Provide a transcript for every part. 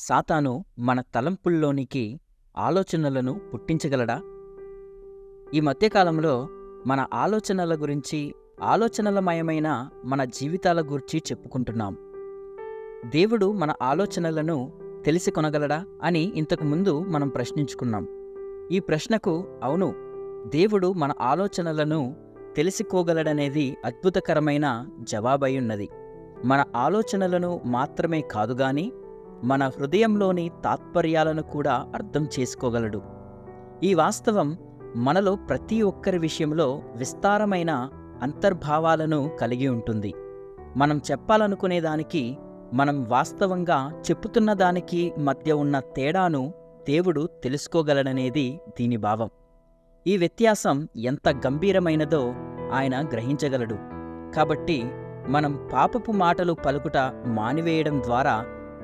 సాతాను మన తలంపుల్లోనికి ఆలోచనలను పుట్టించగలడా? ఈ మధ్యకాలంలో మన ఆలోచనల గురించి, ఆలోచనలమయమైన మన జీవితాల గూర్చి చెప్పుకుంటున్నాం. దేవుడు మన ఆలోచనలను తెలిసి కొనగలడా అని ఇంతకు ముందు మనం ప్రశ్నించుకున్నాం. ఈ ప్రశ్నకు అవును, దేవుడు మన ఆలోచనలను తెలిసికోగలడనేది అద్భుతకరమైన జవాబయ్యున్నది. మన ఆలోచనలను మాత్రమే కాదుగాని మన హృదయంలోని తాత్పర్యాలను కూడా అర్థం చేసుకోగలడు. ఈ వాస్తవం మనలో ప్రతి ఒక్కరి విషయంలో విస్తారమైన అంతర్భావాలను కలిగి ఉంటుంది. మనం చెప్పాలనుకునే దానికి, మనం వాస్తవంగా చెప్పుతున్న దానికి మధ్య ఉన్న తేడాను దేవుడు తెలుసుకోగలడనేది దీని భావం. ఈ వ్యత్యాసం ఎంత గంభీరమైనదో ఆయన గ్రహించగలడు. కాబట్టి మనం పాపపు మాటలు పలుకుట మానివేయడం ద్వారా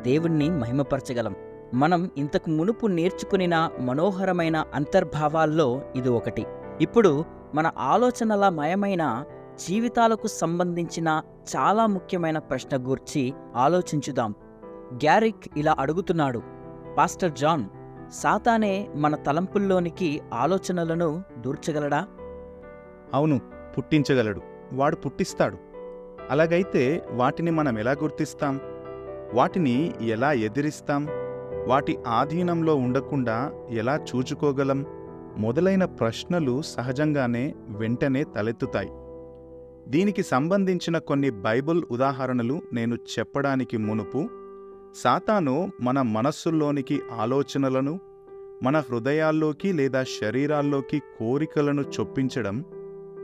దేవుణ్ణి మహిమపరచగలం. మనం ఇంతకు మునుపు నేర్చుకునిన మనోహరమైన అంతర్భావాల్లో ఇది ఒకటి. ఇప్పుడు మన ఆలోచనల మయమైన జీవితాలకు సంబంధించిన చాలా ముఖ్యమైన ప్రశ్న గూర్చి ఆలోచించుదాం. గ్యారిక్ ఇలా అడుగుతున్నాడు, పాస్టర్ జాన్, సాతానే మన తలంపుల్లోనికి ఆలోచనలను దూర్చగలడా? అవును, పుట్టించగలడు. వాడు పుట్టిస్తాడు. అలాగైతే వాటిని మనం ఎలా గుర్తిస్తాం? వాటిని ఎలా ఎదిరిస్తాం? వాటి ఆధీనంలో ఉండకుండా ఎలా చూచుకోగలం? మొదలైన ప్రశ్నలు సహజంగానే వెంటనే తలెత్తుతాయి. దీనికి సంబంధించిన కొన్ని బైబిల్ ఉదాహరణలు నేను చెప్పడానికి మునుపు, సాతాను మన మనస్సుల్లోనికి ఆలోచనలను, మన హృదయాల్లోకి లేదా శరీరాల్లోకి కోరికలను చొప్పించడం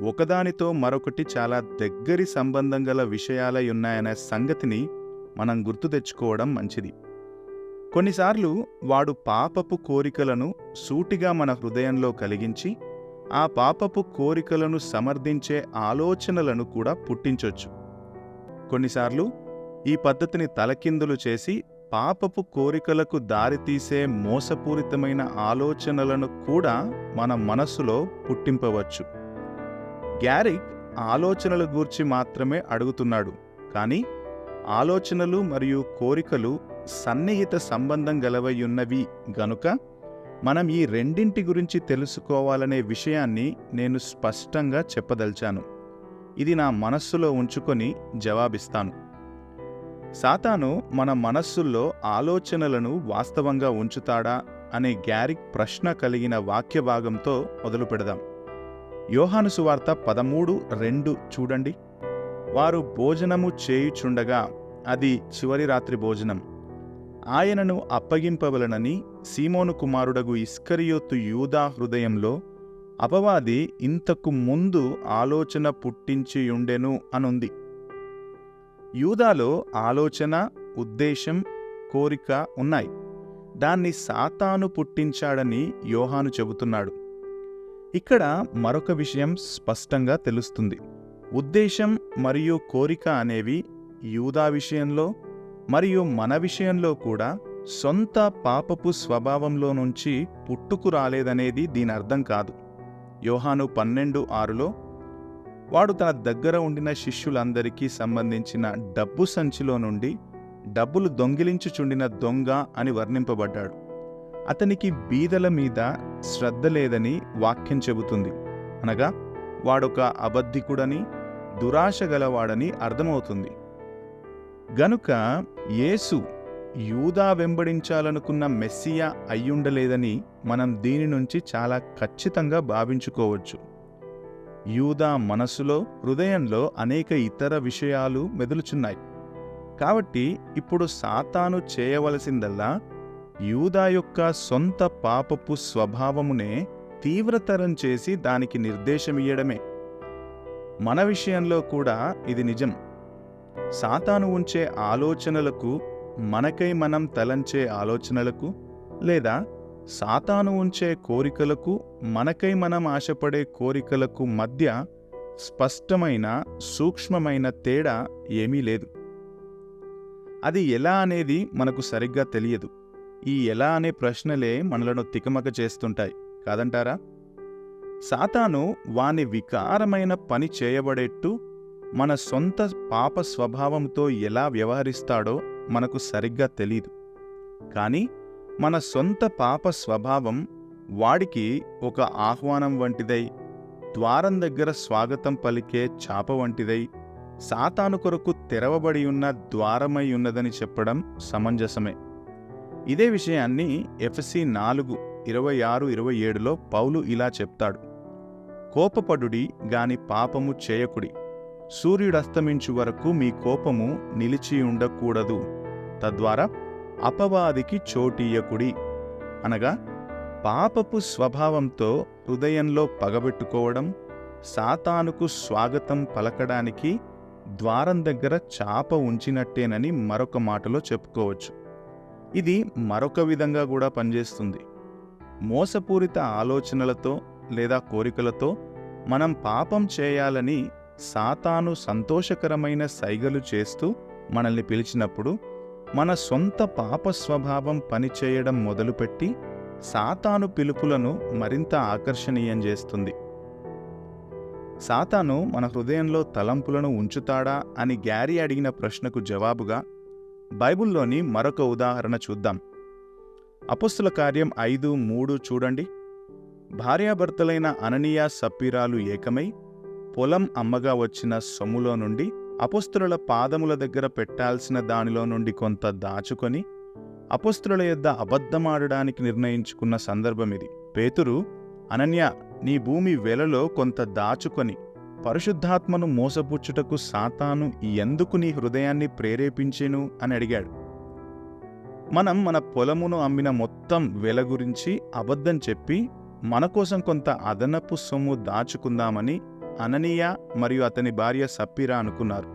ఒకదానితో మరొకటి చాలా దగ్గరి సంబంధం గల విషయాలై ఉన్నాయనే సంగతిని మనం గుర్తు తెచ్చుకోవడం మంచిది. కొన్నిసార్లు వాడు పాపపు కోరికలను సూటిగా మన హృదయంలో కలిగించి, ఆ పాపపు కోరికలను సమర్థించే ఆలోచనలను కూడా పుట్టించొచ్చు. కొన్నిసార్లు ఈ పద్ధతిని తలకిందులు చేసి పాపపు కోరికలకు దారితీసే మోసపూరితమైన ఆలోచనలను కూడా మన మనస్సులో పుట్టింపవచ్చు. గ్యారిక్ ఆలోచనల గూర్చి మాత్రమే అడుగుతున్నాడు, కానీ ఆలోచనలు మరియు కోరికలు సన్నిహిత సంబంధం గలవయున్నవి గనుక మనం ఈ రెండింటి గురించి తెలుసుకోవాలనే విషయాన్ని నేను స్పష్టంగా చెప్పదలిచాను. ఇది నా మనస్సులో ఉంచుకొని జవాబిస్తాను. సాతాను మన మనస్సుల్లో ఆలోచనలను వాస్తవంగా ఉంచుతాడా అనే గ్యారిక్ ప్రశ్న కలిగిన వాక్య భాగంతో మొదలు పెడదాం. యోహాను సువార్త 13:2 చూడండి. వారు భోజనము చేయుచుండగా, అది చివరి రాత్రి భోజనం, ఆయనను అప్పగింపవలనని సీమోను కుమారుడగు ఇస్కరియోతు యూదా హృదయంలో అపవాది ఇంతకు ముందు ఆలోచన పుట్టించియుండెను అనుంది. యూదాలో ఆలోచన, ఉద్దేశం, కోరిక ఉన్నాయి. దాన్ని సాతాను పుట్టించాడని యోహాను చెబుతున్నాడు. ఇక్కడ మరొక విషయం స్పష్టంగా తెలుస్తుంది. ఉద్దేశం మరియు కోరిక అనేవి యూదా విషయంలో మరియు మన విషయంలో కూడా సొంత పాపపు స్వభావంలో నుంచి పుట్టుకు రాలేదనేది దీని అర్థం కాదు. యోహాను 12:6లో వాడు తన దగ్గర ఉండిన శిష్యులందరికీ సంబంధించిన డబ్బు సంచిలో నుండి డబ్బులు దొంగిలించుచుండిన దొంగ అని వర్ణింపబడ్డాడు. అతనికి బీదల మీద శ్రద్ధ లేదని వాక్యం చెబుతుంది. అనగా వాడొక అబద్ధికుడని, దురాశ గలవాడని అర్థమవుతుంది. గనుక యేసు యూదా వెంబడించాలనుకున్న మెస్సియా అయ్యుండలేదని మనం దీని నుంచి చాలా ఖచ్చితంగా భావించుకోవచ్చు. యూదా మనసులో, హృదయంలో అనేక ఇతర విషయాలు మెదులుచున్నాయి. కాబట్టి ఇప్పుడు సాతాను చేయవలసిందల్లా యూదా యొక్క సొంత పాపపు స్వభావమునే తీవ్రతరం చేసి దానికి నిర్దేశమియ్యడమే. మన విషయంలో కూడా ఇది నిజం. సాతాను ఉంచే ఆలోచనలకు, మనకై మనం తలంచే ఆలోచనలకు, లేదా సాతాను ఉంచే కోరికలకు, మనకై మనం ఆశపడే కోరికలకు మధ్య స్పష్టమైన, సూక్ష్మమైన తేడా ఏమీ లేదు. అది ఎలా అనేది మనకు సరిగ్గా తెలియదు. ఈ ఎలా అనే ప్రశ్నలే మనలను తికమక చేస్తుంటాయి, కాదంటారా? సాతాను వాని వికారమైన పని చేయబడేట్టు మన సొంత పాప స్వభావంతో ఎలా వ్యవహరిస్తాడో మనకు సరిగ్గా తెలీదు. కానీ మన సొంత పాప స్వభావం వాడికి ఒక ఆహ్వానం వంటిదై, ద్వారం దగ్గర స్వాగతం పలికే చాప వంటిదై, సాతాను కొరకు తెరవబడి ఉన్న ద్వారమై ఉన్నదని చెప్పడం సమంజసమే. ఇదే విషయాన్ని ఎఫెసీ 4:26-27లో పౌలు ఇలా చెప్తాడు: కోపపడుడి గాని పాపము చేయకుడి, సూర్యుడస్తమించు వరకు మీ కోపము నిలిచి ఉండకూడదు, తద్వారా అపవాదికి చోటీయకుడి. అనగా పాపపు స్వభావంతో హృదయంలో పగబెట్టుకోవడం, సాతానుకు స్వాగతం పలకడానికి ద్వారం దగ్గర చాప ఉంచినట్టేనని మరొక మాటలో చెప్పుకోవచ్చు. ఇది మరొక విధంగా కూడా పనిచేస్తుంది. మోసపూరిత ఆలోచనలతో లేదా కోరికలతో మనం పాపం చేయాలని సాతాను సంతోషకరమైన సైగలు చేస్తూ మనల్ని పిలిచినప్పుడు, మన సొంత పాప స్వభావం పనిచేయడం మొదలుపెట్టి సాతాను పిలుపులను మరింత ఆకర్షణీయం చేస్తుంది. సాతాను మన హృదయంలో తలంపులను ఉంచుతాడా అని గ్యారీ అడిగిన ప్రశ్నకు జవాబుగా బైబిల్లోని మరొక ఉదాహరణ చూద్దాం. అపొస్తల కార్యం 5:3 చూడండి. భార్యాభర్తలైన అననీయ సప్పీరాలు ఏకమై పొలం అమ్మగా వచ్చిన సొమ్ములో నుండి అపొస్తలుల పాదముల దగ్గర పెట్టాల్సిన దానిలో నుండి కొంత దాచుకొని అపొస్తలుల యొద్ద అబద్ధమాడడానికి నిర్ణయించుకున్న సందర్భమిది. పేతురు, అనన్య, నీ భూమి వెలలో కొంత దాచుకొని పరిశుద్ధాత్మను మోసపుచ్చుటకు సాతాను ఎందుకు నీ హృదయాన్ని ప్రేరేపించెను అని అడిగాడు. మనం మన పొలమును అమ్మిన మొత్తం వెల గురించి అబద్ధం చెప్పి మన కోసం కొంత అదనపు సొమ్ము దాచుకుందామని అననీయ మరియు అతని భార్య సప్పీరా అనుకున్నారు.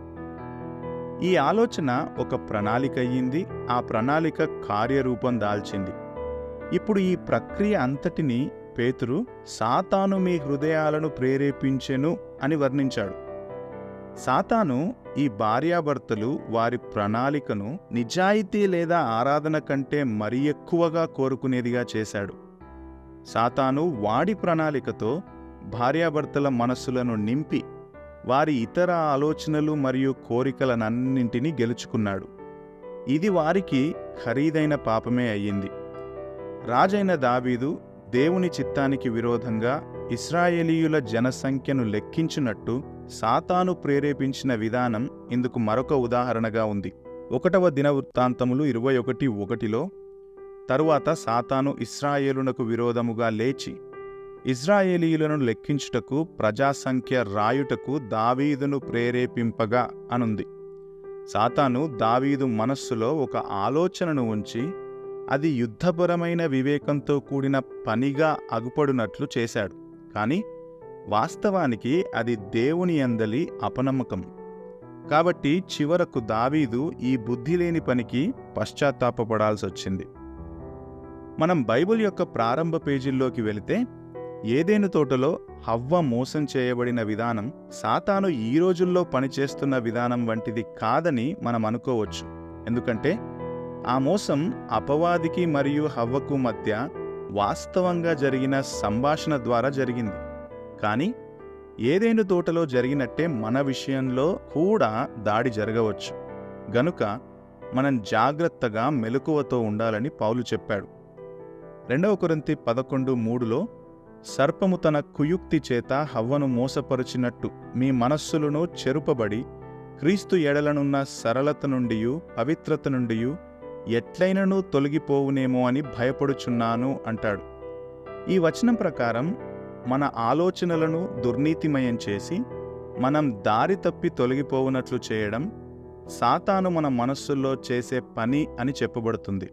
ఈ ఆలోచన ఒక ప్రణాళిక అయ్యింది. ఆ ప్రణాళిక కార్యరూపం దాల్చింది. ఇప్పుడు ఈ ప్రక్రియ అంతటినీ పేతురు సాతాను మీ హృదయాలను ప్రేరేపించెను అని వర్ణించాడు. సాతాను ఈ భార్యాభర్తలు వారి ప్రణాళికను నిజాయితీ లేదా ఆరాధన కంటే మరీ ఎక్కువగా కోరుకునేదిగా చేశాడు. సాతాను వాడి ప్రణాళికతో భార్యాభర్తల మనస్సులను నింపి వారి ఇతర ఆలోచనలు మరియు కోరికలనన్నింటినీ గెలుచుకున్నాడు. ఇది వారికి ఖరీదైన పాపమే అయ్యింది. రాజైన దావీదు దేవుని చిత్తానికి విరోధంగా ఇశ్రాయేలీయుల జనసంఖ్యను లెక్కించినట్టు సాతాను ప్రేరేపించిన విధానం ఇందుకు మరొక ఉదాహరణగా ఉంది. 1వ దినవృత్తాంతములు 21:1లో, తరువాత సాతాను ఇశ్రాయేలునకు విరోధముగా లేచి ఇశ్రాయేలీయులను లెక్కించుటకు ప్రజాసంఖ్య రాయుటకు దావీదును ప్రేరేపింపగా అనుంది. సాతాను దావీదు మనస్సులో ఒక ఆలోచనను ఉంచి అది యుద్ధపరమైన వివేకంతో కూడిన పనిగా అగుపడునట్లు చేశాడు. కాని వాస్తవానికి అది దేవుని యందలి అపనమ్మకం. కాబట్టి చివరకు దావీదు ఈ బుద్ధిలేని పనికి పశ్చాత్తాపపడాల్సొచ్చింది. మనం బైబిల్ యొక్క ప్రారంభ పేజీల్లోకి వెళితే, ఏదెను తోటలో హవ్వ మోసం చేయబడిన విధానం సాతాను ఈ రోజుల్లో పనిచేస్తున్న విధానం వంటిది కాదని మనం అనుకోవచ్చు. ఎందుకంటే ఆ మోసం అపవాదికి మరియు హవ్వకు మధ్య వాస్తవంగా జరిగిన సంభాషణ ద్వారా జరిగింది. కానీ ఏదెను తోటలో జరిగినట్టే మన విషయంలో కూడా దాడి జరగవచ్చు. గనుక మనం జాగ్రత్తగా మెలకువతో ఉండాలని పౌలు చెప్పాడు. 2వ కొరింథీ 11:3లో, సర్పము తన కుయుక్తి చేత హవ్వను మోసపరుచినట్టు మీ మనస్సులను చెరుపబడి క్రీస్తు ఎడలనున్న సరళత నుండియు పవిత్రత నుండియు ఎట్లైనను తొలగిపోవునేమో అని భయపడుచున్నాను అంటాడు. ఈ వచనం ప్రకారం మన ఆలోచనలను దుర్నీతిమయం చేసి మనం దారి తప్పి తొలగిపోవునట్లు చేయడం సాతాను మన మనస్సుల్లో చేసే పని అని చెప్పబడుతుంది.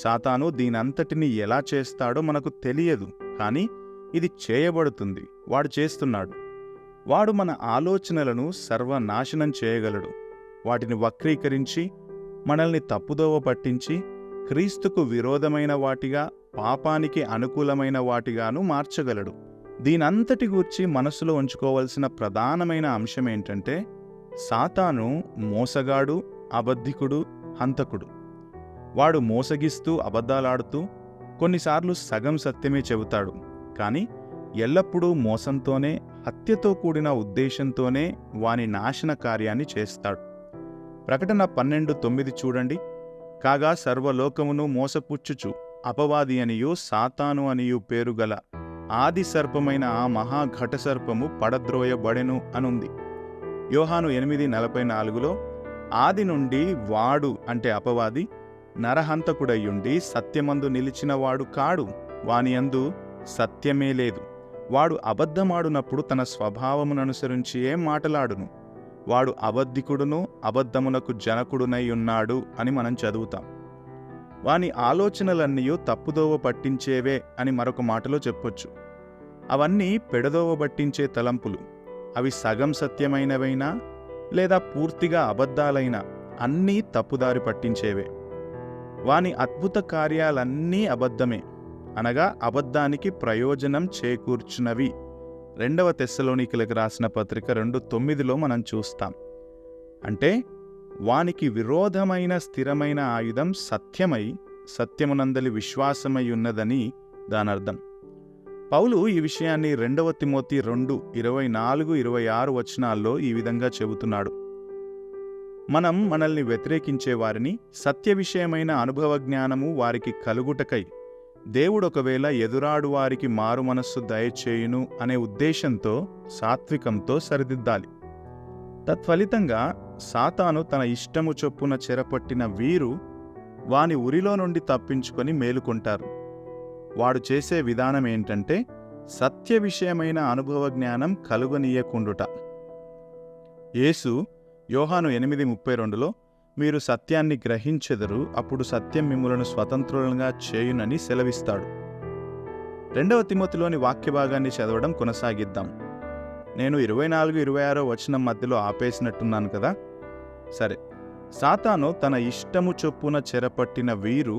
సాతాను దీనంతటిని ఎలా చేస్తాడో మనకు తెలియదు, కానీ ఇది చేయబడుతుంది. వాడు చేస్తున్నాడు. వాడు మన ఆలోచనలను సర్వనాశనం చేయగలడు. వాటిని వక్రీకరించి మనల్ని తప్పుదోవ పట్టించి క్రీస్తుకు విరోధమైన వాటిగా, పాపానికి అనుకూలమైన వాటిగాను మార్చగలడు. దీనంతటి గూర్చి మనసులో ఉంచుకోవలసిన ప్రధానమైన అంశమేంటంటే, సాతాను మోసగాడు, అబద్ధికుడు, హంతకుడు. వాడు మోసగిస్తూ అబద్ధాలాడుతూ కొన్నిసార్లు సగం సత్యమే చెబుతాడు. కానీ ఎల్లప్పుడూ మోసంతోనే, హత్యతో కూడిన ఉద్దేశంతోనే వాని నాశన కార్యాన్ని చేస్తాడు. ప్రకటన 12:9 చూడండి. కాగా సర్వలోకమును మోసపుచ్చుచు అపవాది అనియు సాతాను అనియు పేరుగల ఆది సర్పమైన ఆ మహాఘట సర్పము పడద్రోయబడెను అనుంది. యోహాను 8:44లో ఆది నుండి వాడు అంటే అపవాది నరహంతకుడయ్యుండి సత్యమందు నిలిచినవాడు కాడు, వానియందు సత్యమే లేదు. వాడు అబద్ధమాడునప్పుడు తన స్వభావముననుసరించి ఏం మాటలాడును. వాడు అబద్ధికుడును అబద్ధమునకు జనకుడునై ఉన్నాడు అని మనం చదువుతాం. వాని ఆలోచనలన్నీ తప్పుదోవ పట్టించేవే అని మరొక మాటలో చెప్పొచ్చు. అవన్నీ పెడదోవ పట్టించే తలంపులు. అవి సగం సత్యమైనవైనా లేదా పూర్తిగా అబద్ధాలైనా అన్నీ తప్పుదారి పట్టించేవే. వాని అద్భుత కార్యాలన్నీ అబద్ధమే, అనగా అబద్ధానికి ప్రయోజనం చేకూర్చునవి. 2 తెస్సలోనికలకు రాసిన పత్రిక 2:9లో మనం చూస్తాం. అంటే వానికి విరోధమైన స్థిరమైన ఆయుధం సత్యమై సత్యమునందలి విశ్వాసమై ఉన్నదని దానర్థం. పౌలు ఈ విషయాన్ని 2 తిమోతి 2:24-26 వచనాల్లో ఈ విధంగా చెబుతున్నాడు. మనం మనల్ని వ్యతిరేకించే వారిని సత్య విషయమైన అనుభవ జ్ఞానము వారికి కలుగుటకై దేవుడొకవేళ ఎదురాడు వారికి మారు మనస్సు దయచేయును అనే ఉద్దేశంతో సాత్వికంతో సరిదిద్దాలి. తత్ఫలితంగా సాతాను తన ఇష్టము చొప్పున చెరపట్టిన వీరు వాని ఉరిలో నుండి తప్పించుకొని మేలుకుంటారు. వాడు చేసే విధానం ఏంటంటే సత్య విషయమైన అనుభవ జ్ఞానం కలుగనీయకుండుట. యేసు యోహాను 8:32లో మీరు సత్యాన్ని గ్రహించెదరు, అప్పుడు సత్యం మిమ్ములను స్వతంత్రులుగా చేయునని సెలవిస్తాడు. 2 తిమోతిలోని వాక్యభాగాన్ని చదవడం కొనసాగిద్దాం. నేను 24-26 వచనం మధ్యలో ఆపేసినట్టున్నాను కదా. సరే, సాతాను తన ఇష్టము చొప్పున చెరపట్టిన వీరు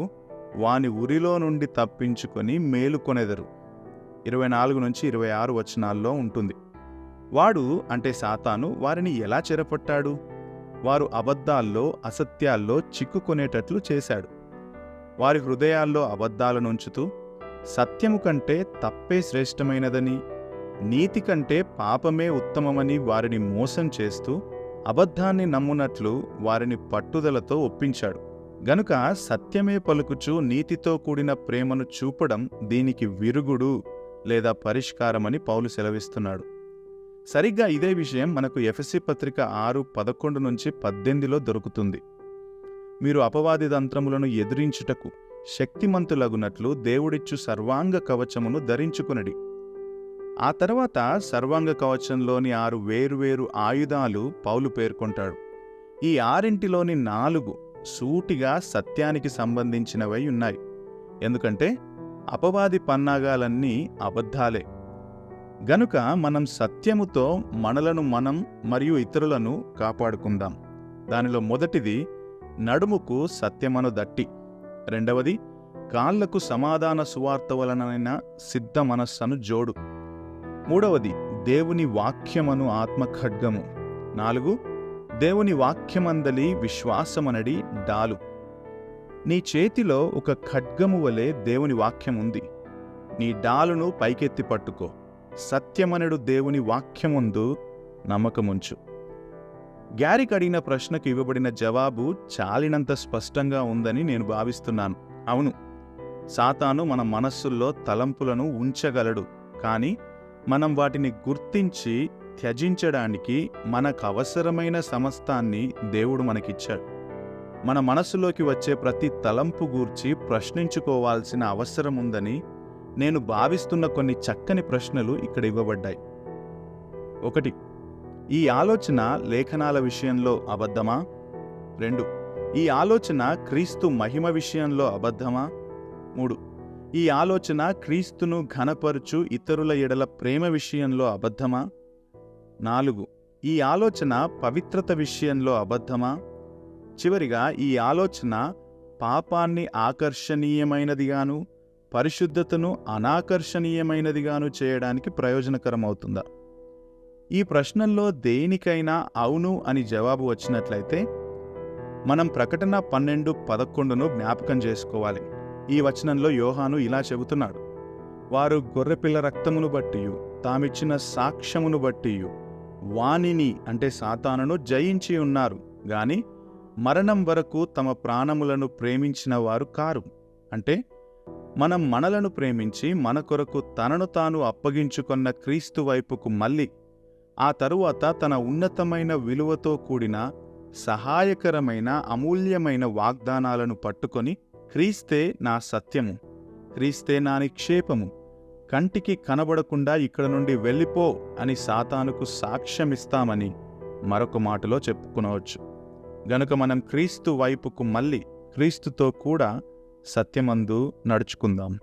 వాని ఉరిలో నుండి తప్పించుకొని మేలుకొనెదరు. 24-26 వచనాల్లో ఉంటుంది. వాడు అంటే సాతాను వారిని ఎలా చెరపట్టాడు? వారు అబద్ధాల్లో అసత్యాల్లో చిక్కుకొనేటట్లు చేశాడు. వారి హృదయాల్లో అబద్ధాలనుంచుతూ సత్యము కంటే తప్పే శ్రేష్టమైనదని, నీతి కంటే పాపమే ఉత్తమమని వారిని మోసం చేస్తూ అబద్ధాన్ని నమ్మునట్లు వారిని పట్టుదలతో ఒప్పించాడు. గనుక సత్యమే పలుకుచూ నీతితో కూడిన ప్రేమను చూపడం దీనికి విరుగుడు లేదా పరిష్కారమని పౌలు సెలవిస్తున్నాడు. సరిగ్గా ఇదే విషయం మనకు ఎఫెసీ పత్రిక 6:11-18లో దొరుకుతుంది. మీరు అపవాది తంత్రములను ఎదిరించుటకు శక్తిమంతులగునట్లు దేవుడిచ్చు సర్వాంగ కవచమును ధరించుకునడి. ఆ తర్వాత సర్వాంగ కవచంలోని 6 వేరువేరు ఆయుధాలు పౌలు పేర్కొంటాడు. ఈ 6లోని 4 సూటిగా సత్యానికి సంబంధించినవై ఉన్నాయి. ఎందుకంటే అపవాది పన్నాగాలన్నీ అబద్ధాలే. గనుక మనం సత్యముతో మనలను మనం మరియు ఇతరులను కాపాడుకుందాం. దానిలో మొదటిది నడుముకు సత్యమను దట్టి, రెండవది కాళ్లకు సమాధాన సువార్త వలనైన సిద్ధ మనస్సను జోడు, మూడవది దేవుని వాక్యమను ఆత్మఖడ్గము, 4 దేవుని వాక్యమందలి విశ్వాసమనడి డాలు. నీ చేతిలో ఒక ఖడ్గము వలె దేవుని వాక్యముంది. నీ డాలును పైకెత్తి పట్టుకో. సత్యమనడు దేవుని వాక్యముందు నమ్మకముంచు. గ్యారికి అడిగిన ప్రశ్నకు ఇవ్వబడిన జవాబు చాలినంత స్పష్టంగా ఉందని నేను భావిస్తున్నాను. అవును, సాతాను మన మనస్సుల్లో తలంపులను ఉంచగలడు. కానీ మనం వాటిని గుర్తించి త్యజించడానికి మనకు అవసరమైన సమస్తాన్ని దేవుడు మనకిచ్చాడు. మన మనస్సులోకి వచ్చే ప్రతి తలంపు గూర్చి ప్రశ్నించుకోవాల్సిన అవసరముందని నేను భావిస్తున్న కొన్ని చక్కని ప్రశ్నలు ఇక్కడ ఇవ్వబడ్డాయి. 1. ఈ ఆలోచన లేఖనాల విషయంలో అబద్ధమా? 2. ఈ ఆలోచన క్రీస్తు మహిమ విషయంలో అబద్ధమా? 3. ఈ ఆలోచన క్రీస్తును ఘనపరుచు ఇతరుల ఎడల ప్రేమ విషయంలో అబద్ధమా? 4. ఈ ఆలోచన పవిత్రత విషయంలో అబద్ధమా? చివరిగా ఈ ఆలోచన పాపాన్ని ఆకర్షణీయమైనదిగాను పరిశుద్ధతను అనాకర్షణీయమైనదిగాను చేయడానికి ప్రయోజనకరమవుతుందా? ఈ ప్రశ్నల్లో దేనికైనా అవును అని జవాబు వచ్చినట్లయితే మనం ప్రకటన 12:11ను జ్ఞాపకం చేసుకోవాలి. ఈ వచనంలో యోహాను ఇలా చెబుతున్నాడు: వారు గొర్రెపిల్ల రక్తమును బట్టియు తామిచ్చిన సాక్ష్యమును బట్టియు వానిని అంటే సాతానును జయించి ఉన్నారు గాని మరణం వరకు తమ ప్రాణములను ప్రేమించిన వారు కారు. అంటే మనం మనలను ప్రేమించి మన కొరకు తనను తాను అప్పగించుకొన్న క్రీస్తు వైపుకు మళ్ళీ ఆ తరువాత తన ఉన్నతమైన విలువతో కూడిన సహాయకరమైన అమూల్యమైన వాగ్దానాలను పట్టుకొని క్రీస్తే నా సత్యము, క్రీస్తే నా నిక్షేపము, కంటికి కనబడకుండా ఇక్కడ నుండి వెళ్ళిపో అని సాతానుకు సాక్ష్యమిస్తామని మరొక మాటలో చెప్పుకునవచ్చు. గనుక మనం క్రీస్తు వైపుకు మళ్ళీ క్రీస్తుతో కూడా సత్యమందు నడుచుకుందాం.